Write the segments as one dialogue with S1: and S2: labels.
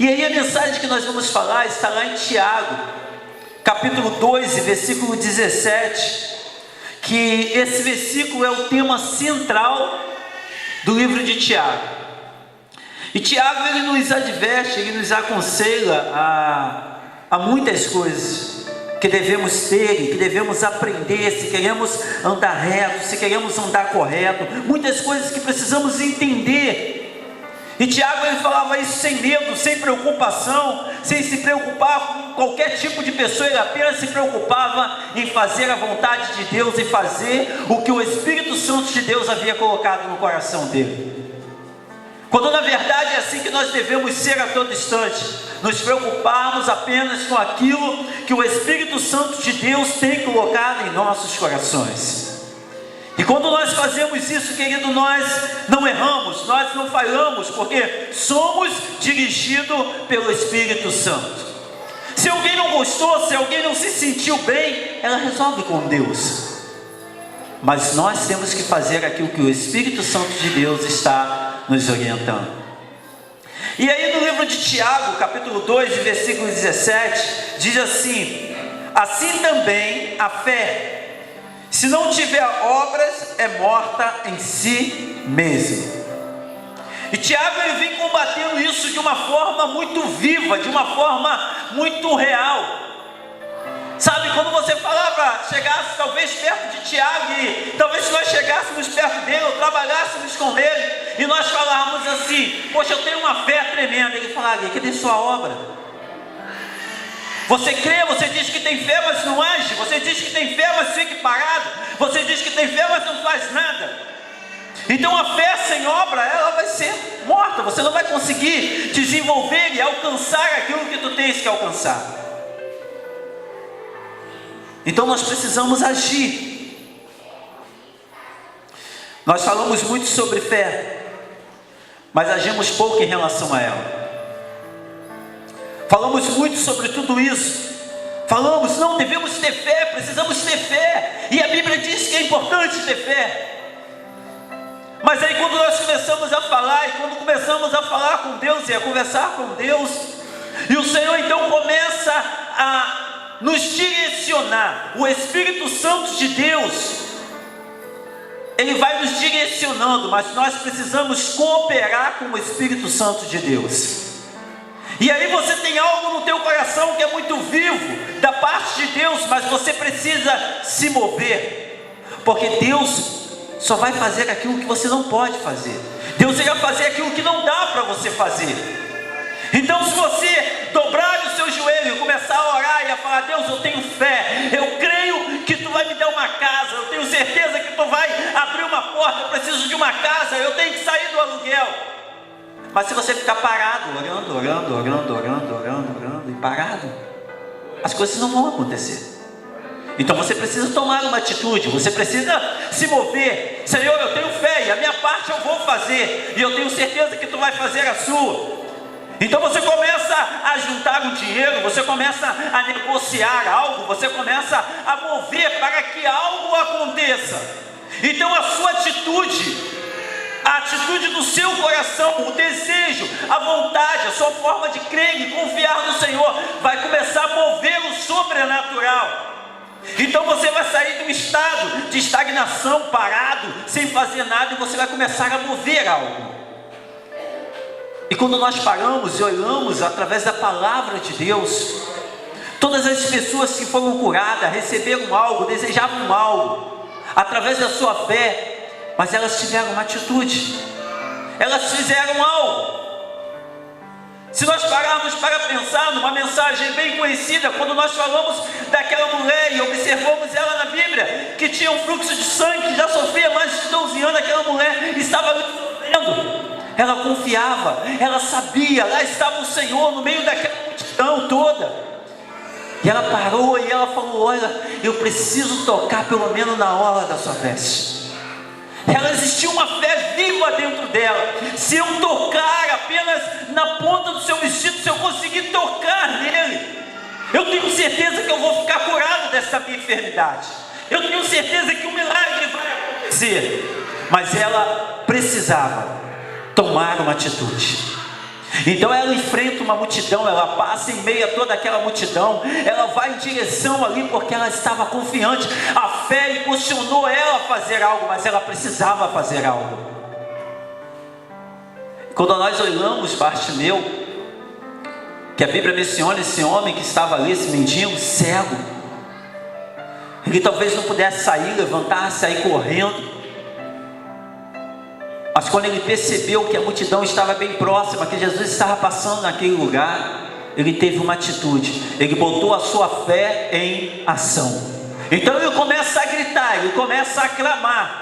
S1: E aí a mensagem que nós vamos falar está lá em Tiago, capítulo 2, versículo 17, que esse versículo é o tema central do livro de Tiago. E Tiago, ele nos adverte, ele nos aconselha a muitas coisas que devemos ter, que devemos aprender, se queremos andar reto, se queremos andar correto, muitas coisas que precisamos entender. E Tiago, ele falava isso sem medo, sem preocupação, sem se preocupar com qualquer tipo de pessoa. Ele apenas se preocupava em fazer a vontade de Deus e fazer o que o Espírito Santo de Deus havia colocado no coração dele. Quando na verdade é assim que nós devemos ser a todo instante, nos preocuparmos apenas com aquilo que o Espírito Santo de Deus tem colocado em nossos corações. E quando nós fazemos isso, querido, nós não erramos, nós não falhamos, porque somos dirigidos pelo Espírito Santo. Se alguém não gostou, se alguém não se sentiu bem, ela resolve com Deus. Mas nós temos que fazer aquilo que o Espírito Santo de Deus está nos orientando. E aí no livro de Tiago, capítulo 2, versículo 17, diz assim: assim também a fé, se não tiver obras, é morta em si mesma. E Tiago, ele vem combatendo isso de uma forma muito viva, de uma forma muito real. Sabe, quando você falava, chegasse talvez perto de Tiago, e talvez se nós chegássemos perto dele, ou trabalhássemos com ele, e nós falávamos assim: poxa, eu tenho uma fé tremenda. Ele falaria: cadê sua obra? Você crê, você diz que tem fé, mas não age. Você diz que tem fé, mas fica parado. Você diz que tem fé, mas não faz nada. Então a fé sem obra, ela vai ser morta. Você não vai conseguir desenvolver e alcançar aquilo que tu tens que alcançar. Então nós precisamos agir. Nós falamos muito sobre fé, mas agimos pouco em relação a ela. Falamos muito sobre tudo isso. Falamos, não, devemos ter fé, precisamos ter fé. E a Bíblia diz que é importante ter fé. Mas aí quando nós começamos a falar, e quando começamos a falar com Deus e a conversar com Deus, e o Senhor então começa a nos direcionar, o Espírito Santo de Deus, ele vai nos direcionando, mas nós precisamos cooperar com o Espírito Santo de Deus. E aí você tem algo no teu coração que é muito vivo, da parte de Deus, mas você precisa se mover, porque Deus só vai fazer aquilo que você não pode fazer. Deus irá fazer aquilo que não dá para você fazer. Então, se você dobrar o seu joelho e começar a orar e a falar: Deus, eu tenho fé, eu creio que tu vai me dar uma casa, eu tenho certeza que tu vai abrir uma porta, eu preciso de uma casa, eu tenho que sair do aluguel. Mas se você ficar parado, orando e parado, as coisas não vão acontecer. Então você precisa tomar uma atitude, você precisa se mover. Senhor, eu tenho fé e a minha parte eu vou fazer, e eu tenho certeza que tu vai fazer a sua. Então você começa a juntar um dinheiro, você começa a negociar algo, você começa a mover para que algo aconteça. Então a sua atitude, a atitude do seu coração, o desejo, a vontade, a sua forma de crer e confiar no Senhor vai começar a mover o sobrenatural. Então você vai sair de um estado de estagnação, parado, sem fazer nada, e você vai começar a mover algo. E quando nós paramos e olhamos através da palavra de Deus, todas as pessoas que foram curadas, receberam algo, desejavam algo, através da sua fé, mas elas tiveram uma atitude, elas fizeram algo. Se nós pararmos para pensar numa mensagem bem conhecida, quando nós falamos daquela mulher e observamos ela na Bíblia, que tinha um fluxo de sangue, que já sofria mais de 12 anos, aquela mulher estava sofrendo. Ela confiava, ela sabia, lá estava o Senhor no meio daquela multidão toda. E ela parou e ela falou: olha, eu preciso tocar pelo menos na orla da sua veste. Ela existia uma fé viva dentro dela. Se eu tocar apenas na ponta do seu vestido, se eu conseguir tocar nele, eu tenho certeza que eu vou ficar curado dessa minha enfermidade. Eu tenho certeza que um milagre vai acontecer. Mas ela precisava tomar uma atitude. Então ela enfrenta uma multidão, ela passa em meio a toda aquela multidão, ela vai em direção ali porque ela estava confiante. A fé impulsionou ela a fazer algo, mas ela precisava fazer algo. Quando nós olhamos Bartimeu, que a Bíblia menciona esse homem que estava ali, esse mendigo cego, ele talvez não pudesse sair, levantar, sair correndo, mas quando ele percebeu que a multidão estava bem próxima, que Jesus estava passando naquele lugar, ele teve uma atitude, ele botou a sua fé em ação. Então ele começa a gritar, ele começa a clamar,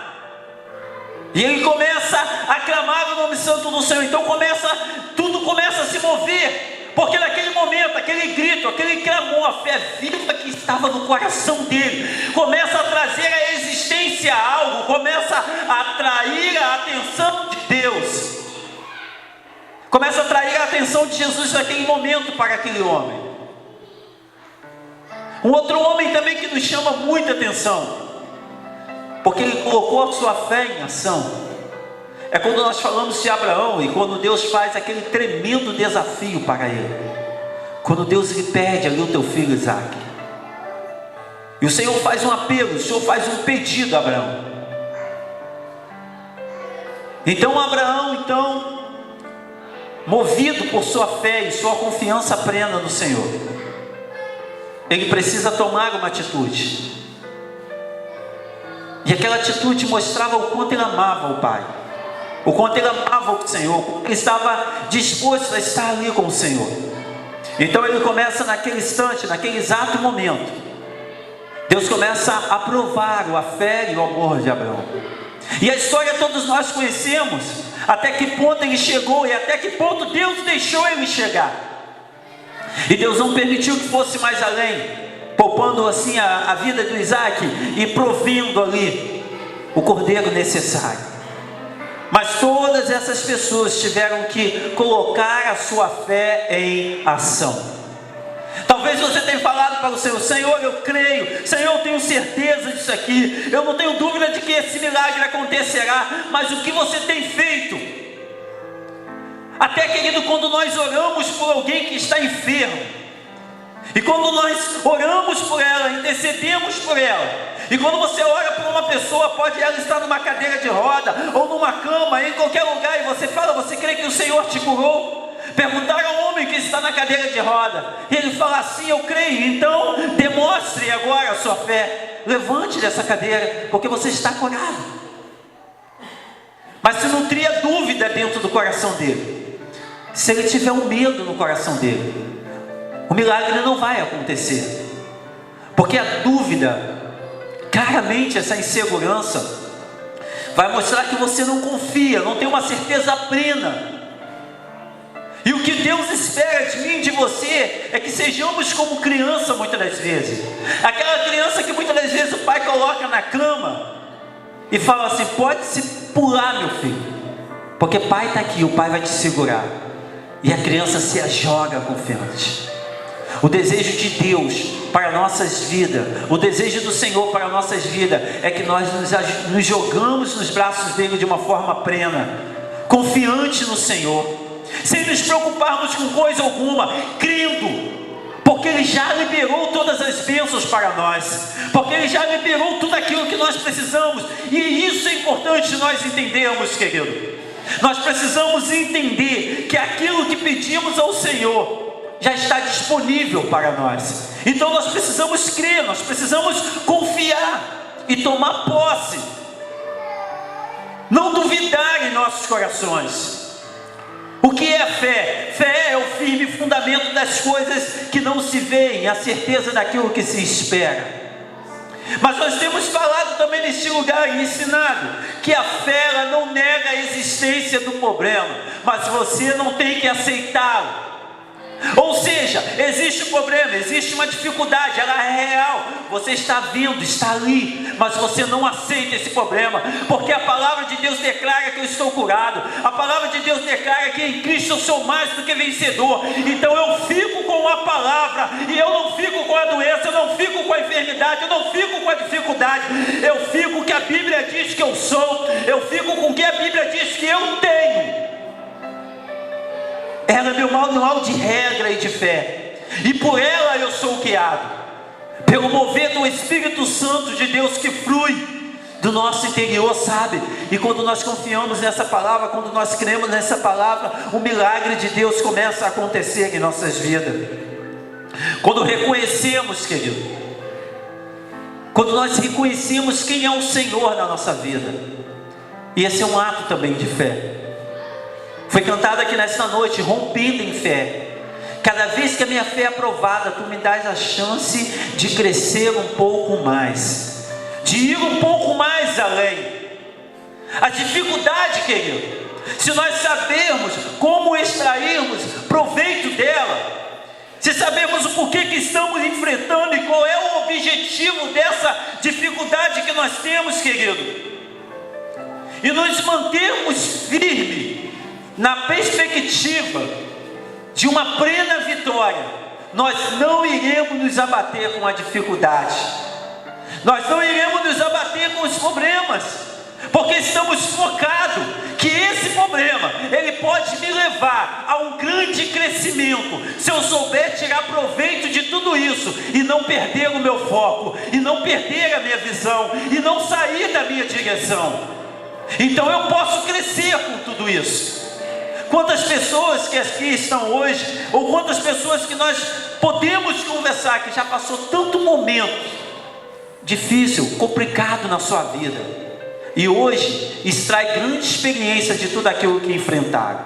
S1: e ele começa a clamar o nome santo do Senhor. Então tudo começa a se mover, porque naquele momento, aquele grito, aquele clamor, a fé viva que estava no coração dele, começa a trazer à existência algo, começa a atrair a atenção de Deus, começa a atrair a atenção de Jesus naquele momento para aquele homem. Um outro homem também que nos chama muita atenção, porque ele colocou a sua fé em ação, é quando nós falamos de Abraão, e quando Deus faz aquele tremendo desafio para ele, quando Deus lhe pede ali o teu filho Isaac, e o Senhor faz um apelo, o Senhor faz um pedido a Abraão. Então Abraão, movido por sua fé e sua confiança plena no Senhor, ele precisa tomar uma atitude, e aquela atitude mostrava o quanto ele amava o Pai, o quanto ele amava o Senhor, o quanto ele estava disposto a estar ali com o Senhor. Então ele começa naquele instante, naquele exato momento, Deus começa a provar a fé e o amor de Abraão. E a história todos nós conhecemos, até que ponto ele chegou e até que ponto Deus deixou ele chegar. E Deus não permitiu que fosse mais além, poupando assim a vida do Isaac e provendo ali o cordeiro necessário. Mas todas essas pessoas tiveram que colocar a sua fé em ação. Talvez você tenha falado para o Senhor: Senhor, eu creio, Senhor, eu tenho certeza disso aqui, eu não tenho dúvida de que esse milagre acontecerá, mas o que você tem feito? Até, querido, quando nós oramos por alguém que está enfermo, e quando nós oramos por ela, intercedemos por ela, e quando você ora por uma pessoa, pode ela estar numa cadeira de roda, ou numa cama, em qualquer lugar, e você fala: você crê que o Senhor te curou? Perguntaram ao homem que está na cadeira de roda, e ele fala assim: eu creio. Então demonstre agora a sua fé, levante dessa cadeira, porque você está curado. Mas se nutria dúvida dentro do coração dele, se ele tiver um medo no coração dele, o milagre não vai acontecer, porque a dúvida, claramente essa insegurança, vai mostrar que você não confia, não tem uma certeza plena. E o que Deus espera de mim e de você é que sejamos como criança muitas das vezes. Aquela criança que muitas das vezes o pai coloca na cama e fala assim: pode se pular, meu filho, porque pai está aqui, o pai vai te segurar. E a criança se joga confiante. O desejo de Deus para nossas vidas, o desejo do Senhor para nossas vidas, é que nós nos jogamos nos braços dele de uma forma plena, confiante no Senhor, sem nos preocuparmos com coisa alguma, crendo, porque Ele já liberou todas as bênçãos para nós, porque Ele já liberou tudo aquilo que nós precisamos. E isso é importante nós entendermos, querido. Nós precisamos entender que aquilo que pedimos ao Senhor já está disponível para nós. Então nós precisamos crer, nós precisamos confiar e tomar posse, não duvidar em nossos corações. O que é fé? Fé é o firme fundamento das coisas que não se veem, a certeza daquilo que se espera. Mas nós temos falado também nesse lugar e ensinado que a fé, ela não nega a existência do problema, mas você não tem que aceitá-lo. Ou seja, existe um problema, existe uma dificuldade, ela é real, você está vendo, está ali, mas você não aceita esse problema, porque a palavra de Deus declara que eu estou curado, a palavra de Deus declara que em Cristo eu sou mais do que vencedor. Então eu fico com a palavra, e eu não fico com a doença, eu não fico com a enfermidade, eu não fico com a dificuldade, eu fico com o que a Bíblia diz que eu sou, eu fico com o que a Bíblia diz que eu tenho. Ela é meu manual de regra e de fé, e por ela eu sou guiado, pelo mover do Espírito Santo de Deus que flui do nosso interior, sabe? E quando nós confiamos nessa palavra, quando nós cremos nessa palavra, o milagre de Deus começa a acontecer em nossas vidas. Quando reconhecemos, querido, quando nós reconhecemos quem é o Senhor na nossa vida, e esse é um ato também de fé. Foi cantado aqui nesta noite, rompendo em fé. Cada vez que a minha fé é aprovada, tu me dás a chance de crescer um pouco mais, de ir um pouco mais além. A dificuldade, querido, se nós sabermos como extrairmos proveito dela, se sabemos o porquê que estamos enfrentando e qual é o objetivo dessa dificuldade que nós temos, querido, e nos mantermos firmes na perspectiva de uma plena vitória, nós não iremos nos abater com a dificuldade, nós não iremos nos abater com os problemas, porque estamos focados que esse problema, ele pode me levar a um grande crescimento, se eu souber tirar proveito de tudo isso, e não perder o meu foco, e não perder a minha visão, e não sair da minha direção. Então eu posso crescer com tudo isso. Quantas pessoas que aqui estão hoje, ou quantas pessoas que nós podemos conversar, que já passou tanto momento difícil, complicado na sua vida, e hoje extrai grande experiência de tudo aquilo que enfrentaram.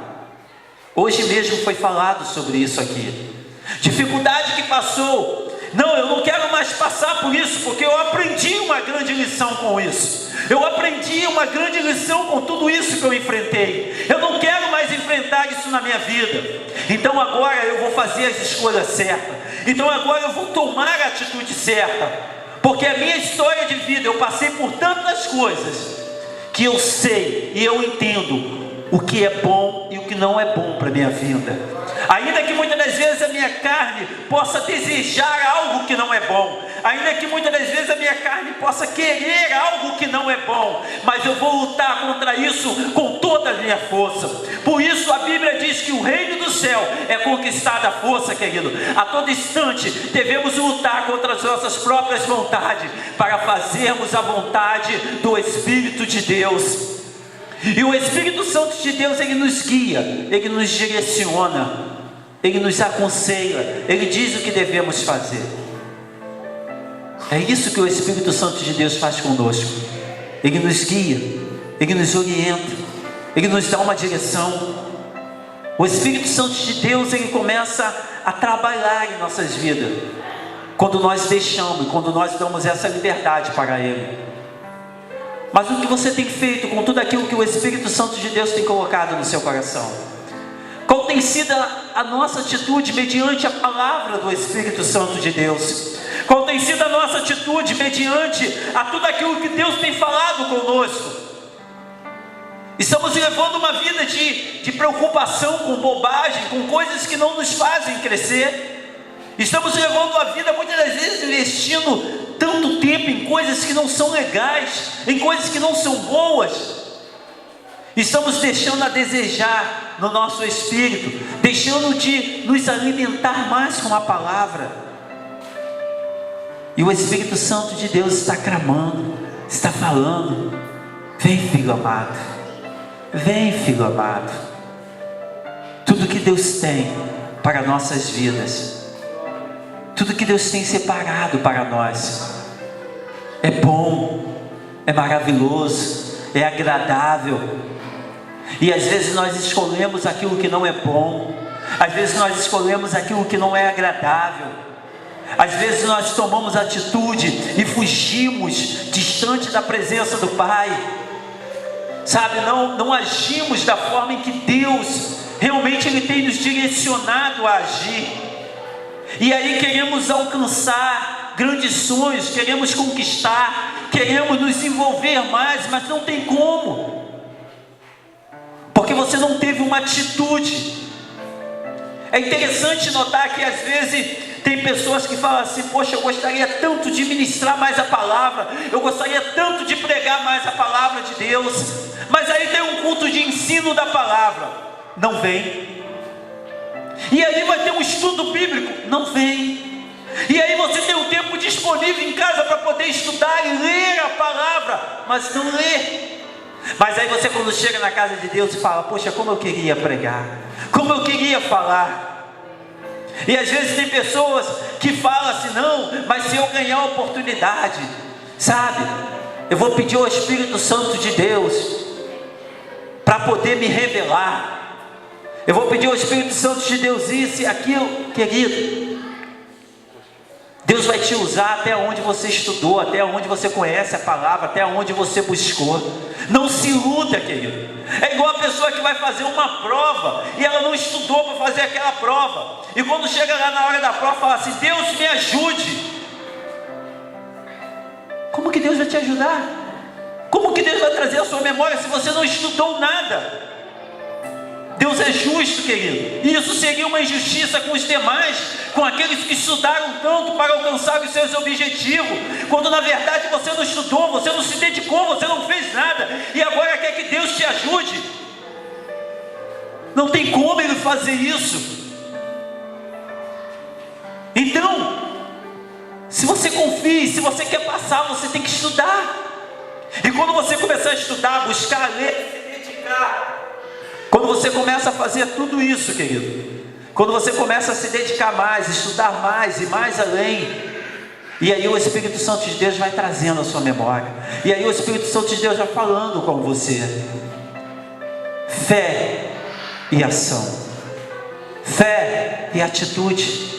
S1: Hoje mesmo foi falado sobre isso aqui, dificuldade que passou. Não, eu não quero mais passar por isso, porque eu aprendi uma grande lição com isso. Eu aprendi uma grande lição com tudo isso que eu enfrentei. Eu não quero mais enfrentar isso na minha vida. Então agora eu vou fazer as escolhas certas. Então agora eu vou tomar a atitude certa. Porque a minha história de vida, eu passei por tantas coisas, que eu sei e eu entendo o que é bom e o que não é bom para a minha vida. Ainda que muitas das vezes a minha carne possa desejar algo que não é bom, ainda que muitas das vezes a minha carne possa querer algo que não é bom, mas eu vou lutar contra isso com toda a minha força. Por isso a Bíblia diz que o reino do céu é conquistado à força, querido. A todo instante devemos lutar contra as nossas próprias vontades, para fazermos a vontade do Espírito de Deus. E o Espírito Santo de Deus, ele nos guia, ele nos direciona, ele nos aconselha, ele diz o que devemos fazer. É isso que o Espírito Santo de Deus faz conosco. Ele nos guia, ele nos orienta, ele nos dá uma direção. O Espírito Santo de Deus, ele começa a trabalhar em nossas vidas, quando nós deixamos, quando nós damos essa liberdade para ele. Mas o que você tem feito com tudo aquilo que o Espírito Santo de Deus tem colocado no seu coração? Qual tem sido a nossa atitude mediante a palavra do Espírito Santo de Deus? Qual tem sido a nossa atitude mediante a tudo aquilo que Deus tem falado conosco? Estamos levando uma vida de preocupação com bobagem, com coisas que não nos fazem crescer. Estamos levando a vida muitas das vezes investindo tanto tempo em coisas que não são legais, em coisas que não são boas. Estamos deixando a desejar no nosso espírito, deixando de nos alimentar mais com a palavra. E o Espírito Santo de Deus está clamando, está falando: vem, filho amado, vem, filho amado. Tudo que Deus tem para nossas vidas, tudo que Deus tem separado para nós, é bom, é maravilhoso, é agradável. E às vezes nós escolhemos aquilo que não é bom, às vezes nós escolhemos aquilo que não é agradável, às vezes nós tomamos atitude e fugimos distante da presença do Pai, sabe, não agimos da forma em que Deus realmente Ele tem nos direcionado a agir. E aí queremos alcançar grandes sonhos, queremos conquistar, queremos nos envolver mais, mas não tem como, porque você não teve uma atitude. É interessante notar que às vezes tem pessoas que falam assim: poxa, eu gostaria tanto de ministrar mais a palavra, eu gostaria tanto de pregar mais a palavra de Deus, mas aí tem um culto de ensino da palavra, não vem. E aí vai ter um estudo bíblico? Não vem. E aí você tem um tempo disponível em casa para poder estudar e ler a palavra, mas não lê. Mas aí você, quando chega na casa de Deus, fala: poxa, como eu queria pregar, como eu queria falar. E às vezes tem pessoas que falam assim: não, mas se eu ganhar a oportunidade, sabe, eu vou pedir ao Espírito Santo de Deus para poder me revelar, eu vou pedir ao Espírito Santo de Deus isso e aquilo. Querido, Deus vai te usar até onde você estudou, até onde você conhece a palavra, até onde você buscou. Não se iluda, querido. É igual a pessoa que vai fazer uma prova e ela não estudou para fazer aquela prova, e quando chega lá na hora da prova fala assim: Deus me ajude. Como que Deus vai te ajudar? Como que Deus vai trazer a sua memória se você não estudou nada? Deus é justo, querido, e isso seria uma injustiça com os demais, com aqueles que estudaram tanto para alcançar os seus objetivos, quando na verdade você não estudou, você não se dedicou, você não fez nada, e agora quer que Deus te ajude. Não tem como Ele fazer isso. Então, se você confia, se você quer passar, você tem que estudar. E quando você começar a estudar, buscar, ler, se dedicar, quando você começa a fazer tudo isso, querido, quando você começa a se dedicar mais, estudar mais e mais além, e aí o Espírito Santo de Deus vai trazendo a sua memória, e aí o Espírito Santo de Deus vai falando com você. Fé e ação, fé e atitude.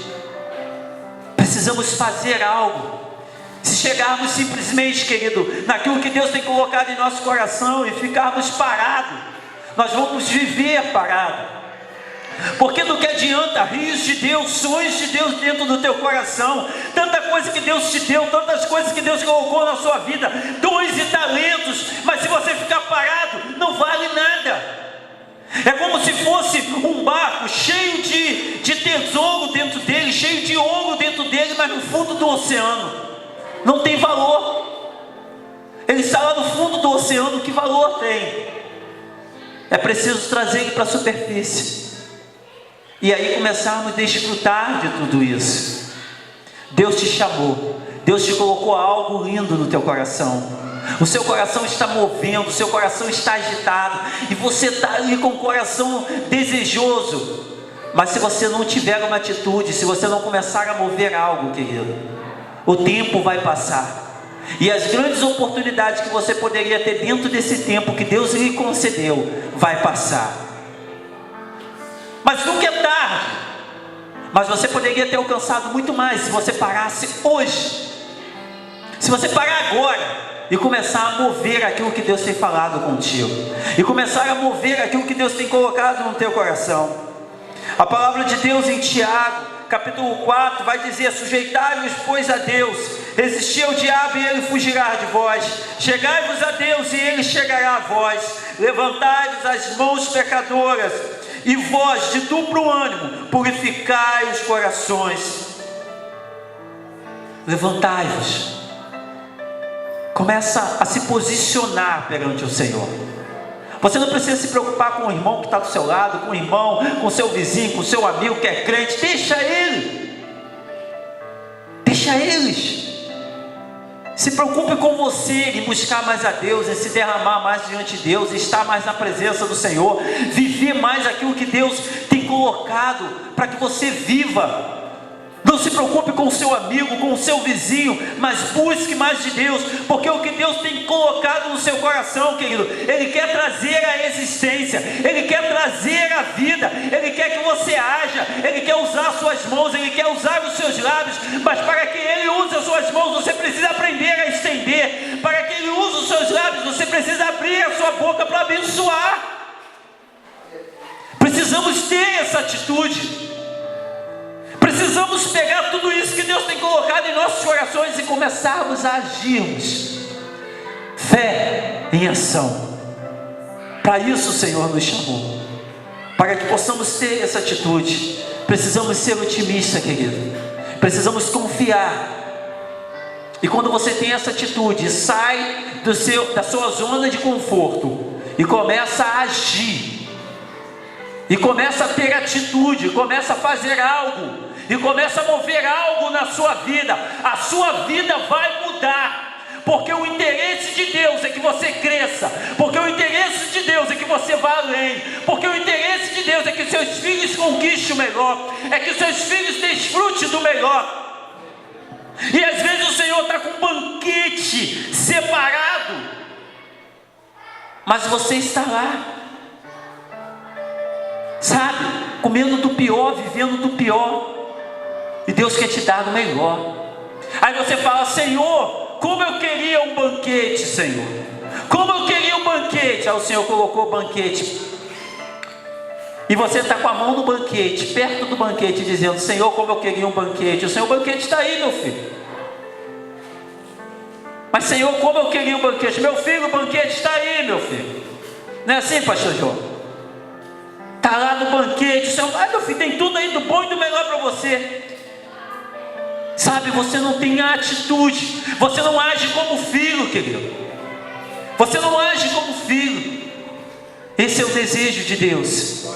S1: Precisamos fazer algo. Se chegarmos simplesmente, querido, naquilo que Deus tem colocado em nosso coração e ficarmos parados, nós vamos viver parado. Porque do que adianta rios de Deus, sonhos de Deus dentro do teu coração, tanta coisa que Deus te deu, tantas coisas que Deus colocou na sua vida, dons e talentos, mas se você ficar parado, não vale nada. É como se fosse um barco cheio de tesouro dentro dele, cheio de ouro dentro dele, mas no fundo do oceano não tem valor. Ele está lá no fundo do oceano, que valor tem? É preciso trazer ele para a superfície, e aí começarmos a desfrutar de tudo isso. Deus te chamou, Deus te colocou algo lindo no teu coração. O seu coração está movendo, o seu coração está agitado, e você está ali com o coração desejoso. Mas se você não tiver uma atitude, se você não começar a mover algo, querido, o tempo vai passar. E as grandes oportunidades que você poderia ter dentro desse tempo que Deus lhe concedeu, vai passar. Mas nunca é tarde. Mas você poderia ter alcançado muito mais se você parasse hoje. Se você parar agora e começar a mover aquilo que Deus tem falado contigo, e começar a mover aquilo que Deus tem colocado no teu coração. A palavra de Deus em Tiago, capítulo 4, vai dizer: sujeitai-vos, pois, a Deus, resistir ao diabo e ele fugirá de vós. Chegai-vos a Deus e ele chegará a vós. Levantai-vos as mãos pecadoras, e vós de duplo ânimo, purificai os corações. Levantai-vos. Começa a se posicionar perante o Senhor. Você não precisa se preocupar com o irmão que está do seu lado, com o irmão, com o seu vizinho, com o seu amigo que é crente. Deixa ele. Deixa eles. Se preocupe com você, em buscar mais a Deus, em se derramar mais diante de Deus, estar mais na presença do Senhor, viver mais aquilo que Deus tem colocado para que você viva. Não se preocupe com o seu amigo, com o seu vizinho, mas busque mais de Deus, porque o que Deus tem colocado no seu coração, querido, Ele quer trazer a existência, Ele quer trazer a vida, Ele quer que você haja, Ele quer usar as suas mãos, Ele quer usar os seus lábios, mas para que Ele use as suas mãos, você precisa aprender a estender. Para que Ele use os seus lábios, você precisa abrir a sua boca para abençoar. Precisamos ter essa atitude. Precisamos pegar tudo isso que Deus tem colocado em nossos corações e começarmos a agirmos. Fé em ação. Para isso o Senhor nos chamou. Para que possamos ter essa atitude, precisamos ser otimistas, querido. Precisamos confiar. E quando você tem essa atitude, sai da sua zona de conforto e começa a agir. e começa a ter atitude, começa a fazer algo, e começa a mover algo na sua vida, a sua vida vai mudar. Porque o interesse de Deus é que você cresça, porque o interesse de Deus é que você vá além, porque o interesse de Deus é que seus filhos conquistem o melhor, é que seus filhos desfrutem do melhor. E às vezes o Senhor está com um banquete separado, mas você está lá, sabe, comendo do pior, vivendo do pior, e Deus quer te dar do melhor. Aí você fala: Senhor, como eu queria um banquete, Senhor, como eu queria um banquete. Aí o Senhor colocou o banquete, e você está com a mão no banquete, perto do banquete, dizendo: Senhor, como eu queria um banquete. O Senhor: o banquete está aí, meu filho. Mas Senhor, como eu queria um banquete. Meu filho, o banquete está aí, meu filho. Não é assim, pastor João? Está lá no banquete. O Senhor: ai, meu filho, tem tudo aí do bom e do melhor para você. Sabe, você não tem atitude, você não age como filho, querido. Você não age como filho. Esse é o desejo de Deus.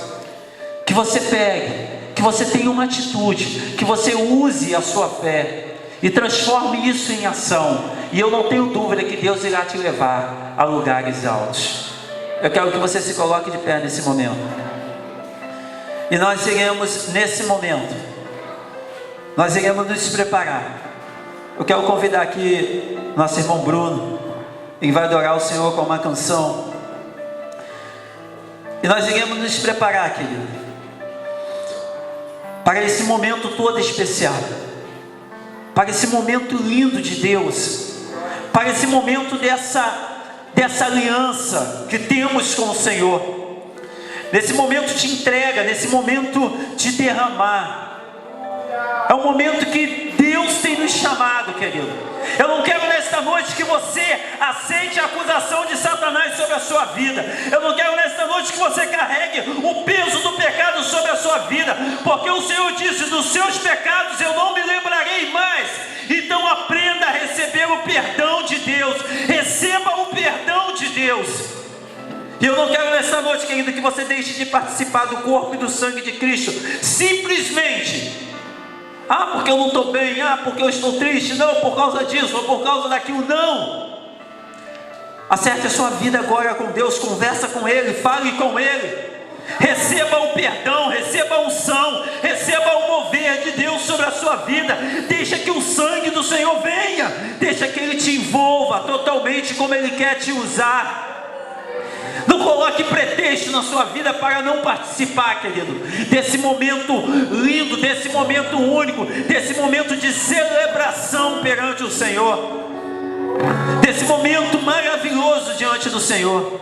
S1: Que você pegue, que você tenha uma atitude, que você use a sua fé e transforme isso em ação. E eu não tenho dúvida que Deus irá te levar a lugares altos. Eu quero que você se coloque de pé nesse momento. E nós iremos, nesse momento, nós iremos nos preparar. Eu quero convidar aqui nosso irmão Bruno, ele vai adorar o Senhor com uma canção. E nós iremos nos preparar, querido, para esse momento todo especial, para esse momento lindo de Deus, para esse momento dessa aliança que temos com o Senhor, nesse momento de entrega, nesse momento de derramar. É um momento que Deus tem nos chamado, querido. Eu não quero nesta noite que você aceite a acusação de Satanás sobre a sua vida. Eu não quero nesta noite que você carregue o peso do pecado sobre a sua vida, porque o Senhor disse: dos seus pecados eu não me lembrarei mais. Então aprenda a receber o perdão de Deus. Receba o perdão de Deus. E eu não quero nesta noite, querido, que você deixe de participar do corpo e do sangue de Cristo simplesmente: ah, porque eu não estou bem, ah, porque eu estou triste, não, por causa disso, ou por causa daquilo. Não. Acerte a sua vida agora com Deus, conversa com Ele, fale com Ele, receba o perdão, receba a unção, receba o mover de Deus sobre a sua vida. Deixa que o sangue do Senhor venha, deixa que Ele te envolva totalmente como Ele quer te usar. Não coloque pretexto na sua vida para não participar, querido, desse momento lindo, desse momento único, desse momento de celebração perante o Senhor, desse momento maravilhoso diante do Senhor.